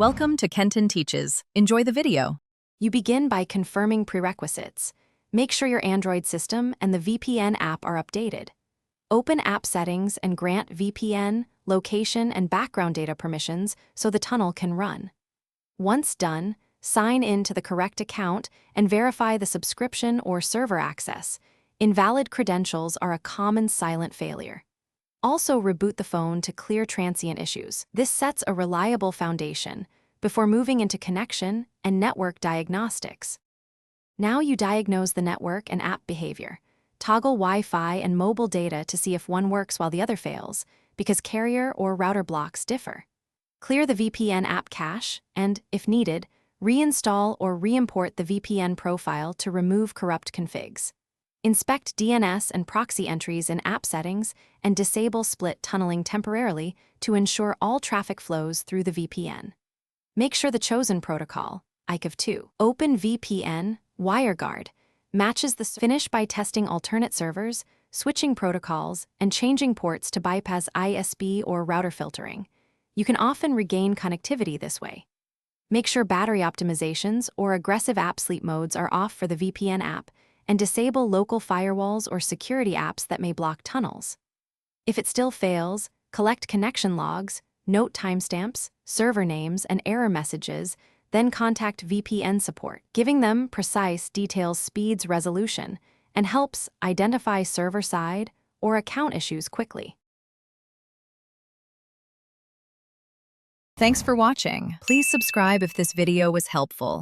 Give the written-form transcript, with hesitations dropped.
Welcome to Kenton Teaches. Enjoy the video. You begin by confirming prerequisites. Make sure your Android system and the VPN app are updated. Open app settings and grant VPN, location, and background data permissions so the tunnel can run. Once done, sign in to the correct account and verify the subscription or server access. Invalid credentials are a common silent failure. Also, reboot the phone to clear transient issues. This sets a reliable foundation before moving into connection and network diagnostics. Now you diagnose the network and app behavior. Toggle Wi-Fi and mobile data to see if one works while the other fails, because carrier or router blocks differ. Clear the VPN app cache and, if needed, reinstall or re-import the VPN profile to remove corrupt configs. Inspect DNS and proxy entries in app settings and disable split tunneling temporarily to ensure all traffic flows through the VPN. Make sure the chosen protocol, ICAV2, OpenVPN, WireGuard, matches the finish by testing alternate servers, switching protocols, and changing ports to bypass ISP or router filtering. You can often regain connectivity this way. Make sure battery optimizations or aggressive app sleep modes are off for the VPN app, and disable local firewalls or security apps that may block tunnels. If it still fails, collect connection logs, note timestamps, server names, and error messages, then contact VPN support. Giving them precise details speeds resolution and helps identify server-side or account issues quickly. Thanks for watching. Please subscribe if this video was helpful.